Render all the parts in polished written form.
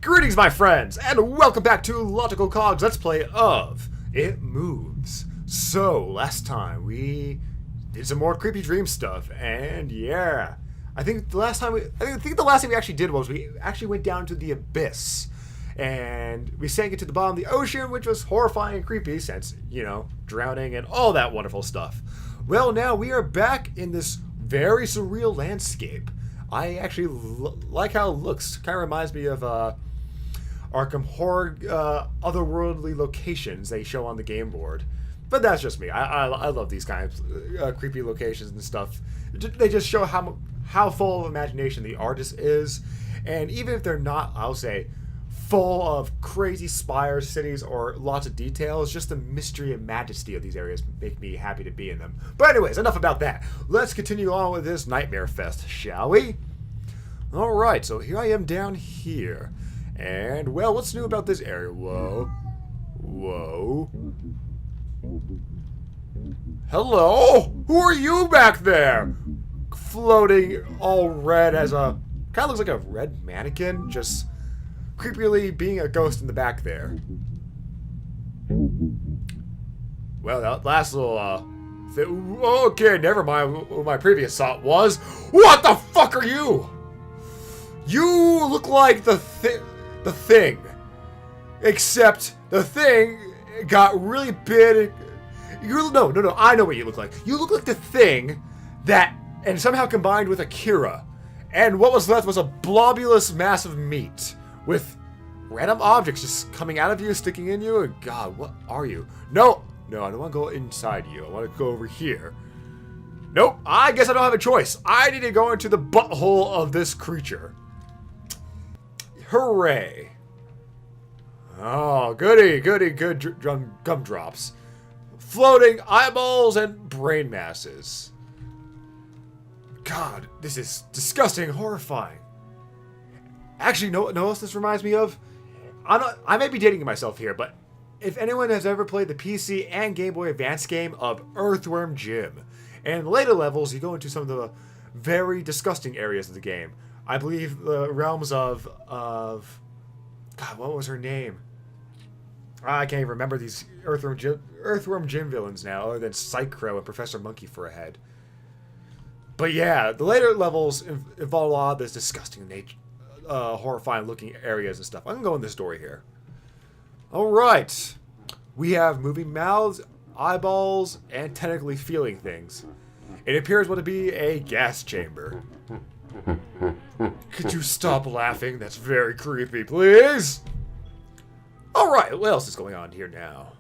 Greetings, my friends, and welcome back to Logical Cogs Let's Play of It Moves. So, last time we did some more creepy dream stuff, and yeah, I think the last thing we actually did was we actually went down to the abyss, and we sank into the bottom of the ocean, which was horrifying and creepy since, you know, drowning and all that wonderful stuff. Well, now we are back in this very surreal landscape. I actually like how it looks. Kind of reminds me of Arkham Horror otherworldly locations they show on the game board. But that's just me. I love these kinds of creepy locations and stuff. They just show how full of imagination the artist is. And even if they're not, I'll say, full of crazy spires, cities, or lots of details, just the mystery and majesty of these areas make me happy to be in them. But anyways, enough about that. Let's continue on with this Nightmare Fest, shall we? Alright, so here I am down here. And, well, what's new about this area? Whoa. Whoa. Hello? Who are you back there? Floating all red as a... kind of looks like a red mannequin, just creepily being a ghost in the back there. Well, that last little, okay, never mind what my previous thought was. What the fuck are you? You look like the thing. Except the thing got really big. No, I know what you look like. You look like the thing that, and somehow combined with Akira. And what was left was a blobulous mass of meat. With random objects just coming out of you, sticking in you, and God, what are you? No, I don't want to go inside you. I want to go over here. Nope, I guess I don't have a choice. I need to go into the butthole of this creature. Hooray. Oh, good gumdrops. Floating eyeballs and brain masses. God, this is disgusting, horrifying. Actually, know what else this reminds me of? I may be dating myself here, but if anyone has ever played the PC and Game Boy Advance game of Earthworm Jim, and in later levels, you go into some of the very disgusting areas of the game. I believe the realms of God, what was her name? I can't even remember these Earthworm Jim villains now, other than Psycho and Professor Monkey for a head. But yeah, the later levels involve a lot of this disgusting nature. Horrifying looking areas and stuff. I'm gonna go in this story here. Alright. We have moving mouths, eyeballs, and tentacly feeling things. It appears to be a gas chamber. Could you stop laughing? That's very creepy, please. Alright, what else is going on here now?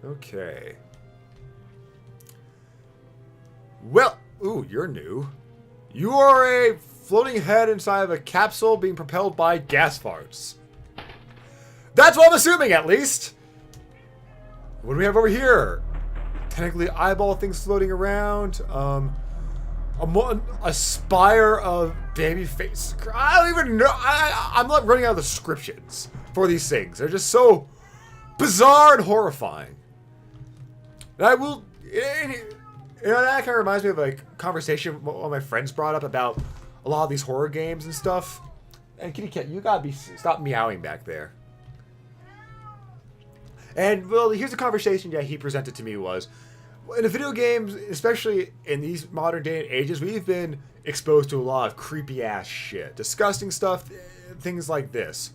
Okay. Well, ooh, you're new. You are a floating head inside of a capsule being propelled by gas farts. That's what I'm assuming, at least. What do we have over here? Technically eyeball things floating around. A spire of baby face. I don't even know. I'm not running out of descriptions for these things. They're just so bizarre and horrifying. And I will... You know, that kind of reminds me of a conversation one of my friends brought up about a lot of these horror games and stuff. And Kitty Cat, you gotta stop meowing back there. And, well, here's the conversation that he presented to me was, in the video games, especially in these modern day and ages, we've been exposed to a lot of creepy ass shit. Disgusting stuff, things like this.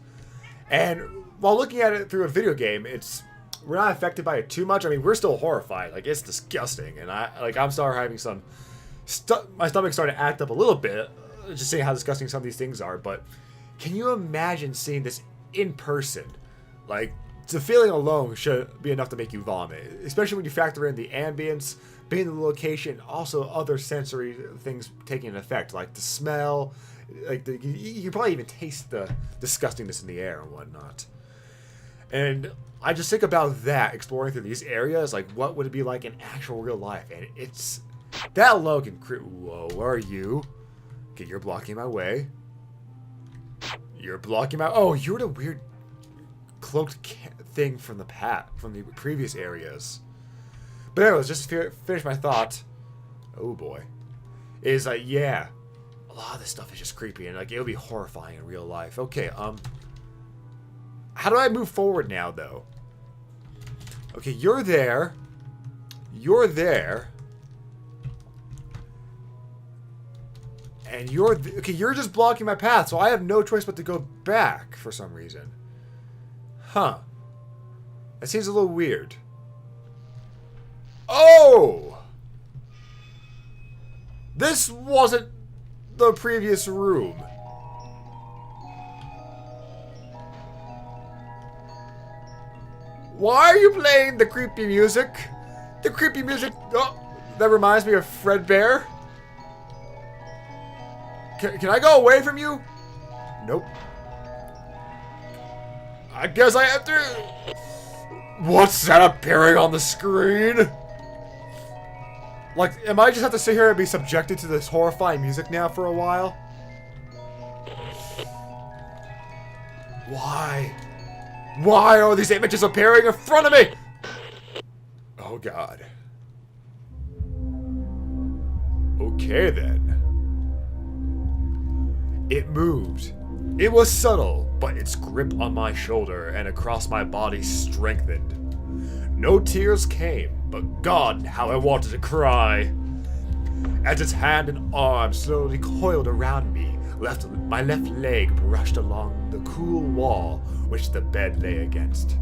And while looking at it through a video game, we're not affected by it too much. I mean, we're still horrified. Like, it's disgusting. And I'm starting having some... my stomach's starting to act up a little bit. Just seeing how disgusting some of these things are. But can you imagine seeing this in person? Like, the feeling alone should be enough to make you vomit. Especially when you factor in the ambience, being in the location, also other sensory things taking an effect. Like the smell. Like, you can probably even taste the disgustingness in the air and whatnot. And I just think about that, exploring through these areas, like what would it be like in actual real life? And it's... that alone can creep... Whoa, where are you? Okay, you're blocking my way. You're blocking my... Oh, you're the weird cloaked thing from the previous areas. But anyways, just to finish my thought... Oh boy. Is like, yeah. A lot of this stuff is just creepy and like it'll be horrifying in real life. Okay, How do I move forward now, though? Okay, you're there. You're there. And you're... okay, you're just blocking my path, so I have no choice but to go back for some reason. Huh. That seems a little weird. Oh! This wasn't the previous room. Why are you playing the creepy music? The creepy music... oh, that reminds me of Fredbear. Can I go away from you? Nope. I guess I have to... what's that appearing on the screen? Like, am I just have to sit here and be subjected to this horrifying music now for a while? Why? Why are these images appearing in front of me? Oh God. Okay then. It moved. It was subtle, but its grip on my shoulder and across my body strengthened. No tears came, but God, how I wanted to cry. As its hand and arm slowly coiled around me, my left leg brushed along the cool wall which the bed lay against.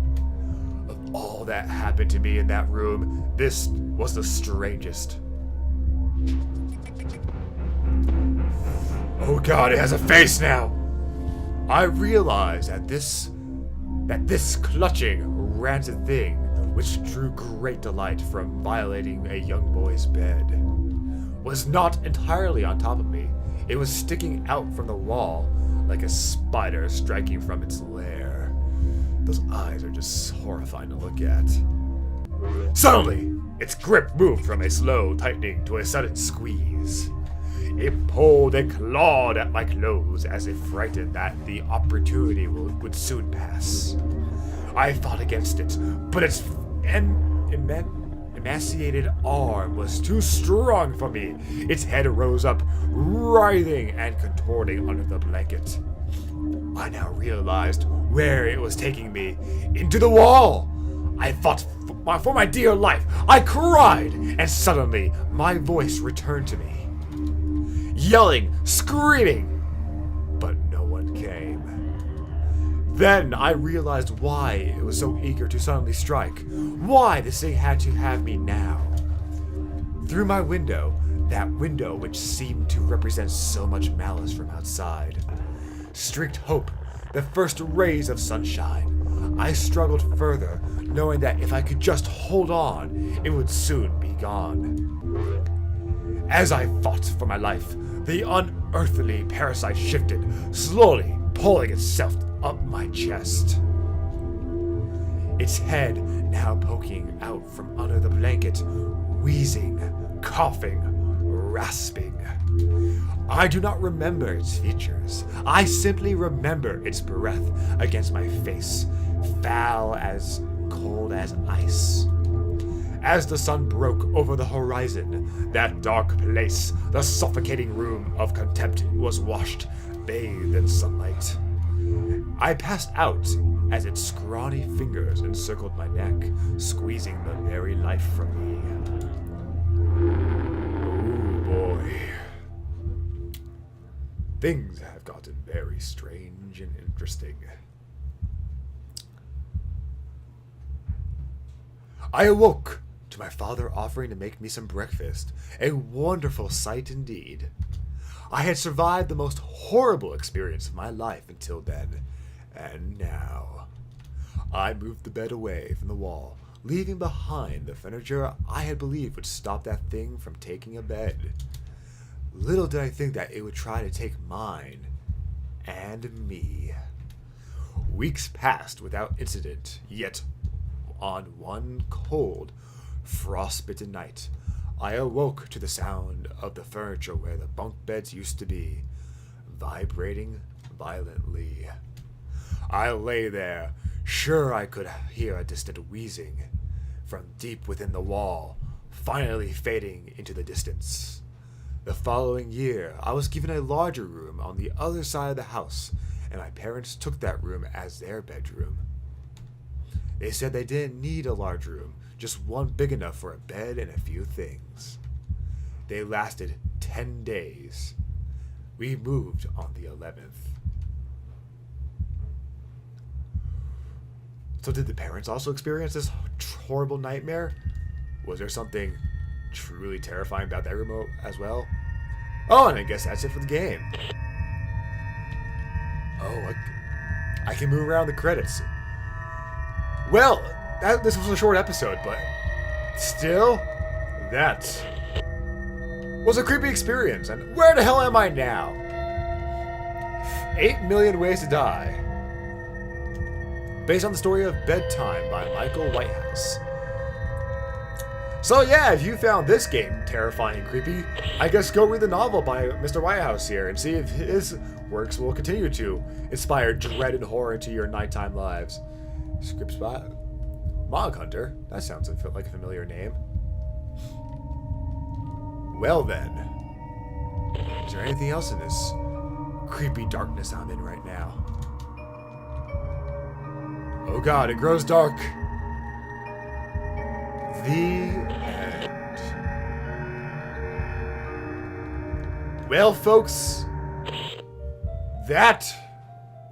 Of all that happened to me in that room, this was the strangest. Oh God, it has a face now! I realized that this clutching, rancid thing, which drew great delight from violating a young boy's bed, was not entirely on top of me. It was sticking out from the wall like a spider striking from its lair. Those eyes are just horrifying to look at. Suddenly, its grip moved from a slow tightening to a sudden squeeze. It pulled and clawed at my clothes as if frightened that the opportunity would soon pass. I fought against it, but its emaciated arm was too strong for me. Its head rose up, writhing and contorting under the blanket. I now realized where it was taking me. Into the wall! I fought for my dear life. I cried, and suddenly my voice returned to me. Yelling, screaming, but no one came. Then I realized why it was so eager to suddenly strike, why this thing had to have me now. Through my window, that window which seemed to represent so much malice from outside, streaked hope, the first rays of sunshine. I struggled further, knowing that if I could just hold on, it would soon be gone. As I fought for my life, the unearthly parasite shifted, slowly pulling itself up my chest. Its head now poking out from under the blanket, wheezing, coughing, rasping. I do not remember its features. I simply remember its breath against my face, foul as cold as ice. As the sun broke over the horizon, that dark place, the suffocating room of contempt, was washed, bathed in sunlight. I passed out as its scrawny fingers encircled my neck, squeezing the very life from me. Oh boy. Things have gotten very strange and interesting. I awoke to my father offering to make me some breakfast, a wonderful sight indeed. I had survived the most horrible experience of my life until then, and now I moved the bed away from the wall, leaving behind the furniture I had believed would stop that thing from taking a bed. Little did I think that it would try to take mine and me. Weeks passed without incident, yet on one cold, frostbitten night, I awoke to the sound of the furniture where the bunk beds used to be, vibrating violently. I lay there, sure I could hear a distant wheezing from deep within the wall, finally fading into the distance. The following year, I was given a larger room on the other side of the house, and my parents took that room as their bedroom. They said they didn't need a large room, just one big enough for a bed and a few things. They lasted 10 days. We moved on the 11th. So did the parents also experience this horrible nightmare? Was there something truly terrifying about that remote as well? Oh, and I guess that's it for the game. Oh, I can move around the credits. Well, this was a short episode, but still, that was a creepy experience. And where the hell am I now? 8 Million Ways to Die. Based on the story of Bedtime by Michael Whitehouse. So yeah, if you found this game terrifying and creepy, I guess go read the novel by Mr. Whitehouse here and see if his works will continue to inspire dread and horror into your nighttime lives. Scripts by Mog Hunter. That sounds like a familiar name. Well then, is there anything else in this creepy darkness I'm in right now? Oh god, it grows dark. The end. Well, folks, that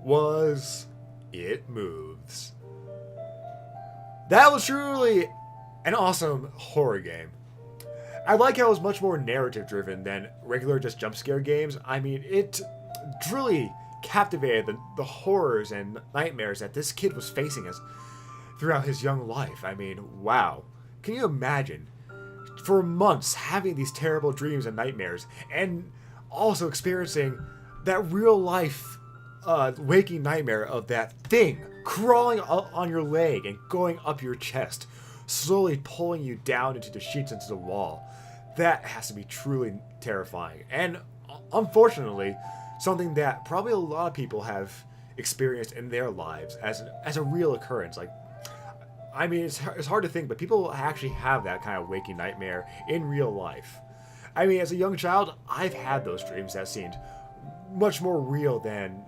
was It Moves. That was truly an awesome horror game. I like how it was much more narrative driven than regular just jump scare games. I mean, it truly captivated the horrors and nightmares that this kid was facing throughout his young life. I mean, wow. Can you imagine for months having these terrible dreams and nightmares and also experiencing that real life waking nightmare of that thing crawling on your leg and going up your chest, slowly pulling you down into the sheets, into the wall? That has to be truly terrifying. And unfortunately, something that probably a lot of people have experienced in their lives as a real occurrence. Like, I mean, it's hard to think, but people actually have that kind of waking nightmare in real life. I mean, as a young child, I've had those dreams that seemed much more real than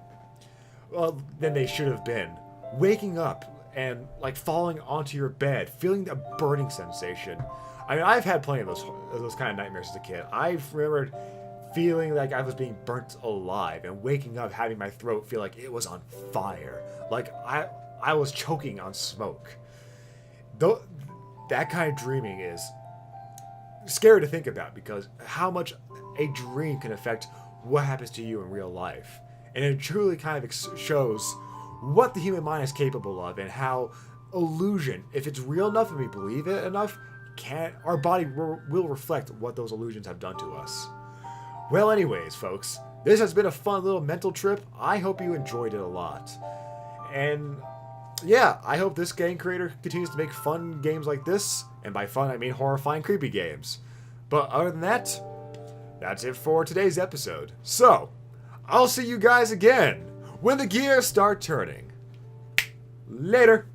they should have been. Waking up and like falling onto your bed, feeling the burning sensation. I mean, I've had plenty of those kind of nightmares as a kid. I've remembered feeling like I was being burnt alive and waking up having my throat feel like it was on fire. Like I was choking on smoke. Though that kind of dreaming is scary to think about, because how much a dream can affect what happens to you in real life. And it truly kind of shows what the human mind is capable of, and how illusion, if it's real enough and we believe it enough, our body will reflect what those illusions have done to us. Well, anyways, folks, this has been a fun little mental trip. I hope you enjoyed it a lot. And yeah, I hope this game creator continues to make fun games like this. And by fun, I mean horrifying, creepy games. But other than that, that's it for today's episode. So, I'll see you guys again when the gears start turning. Later.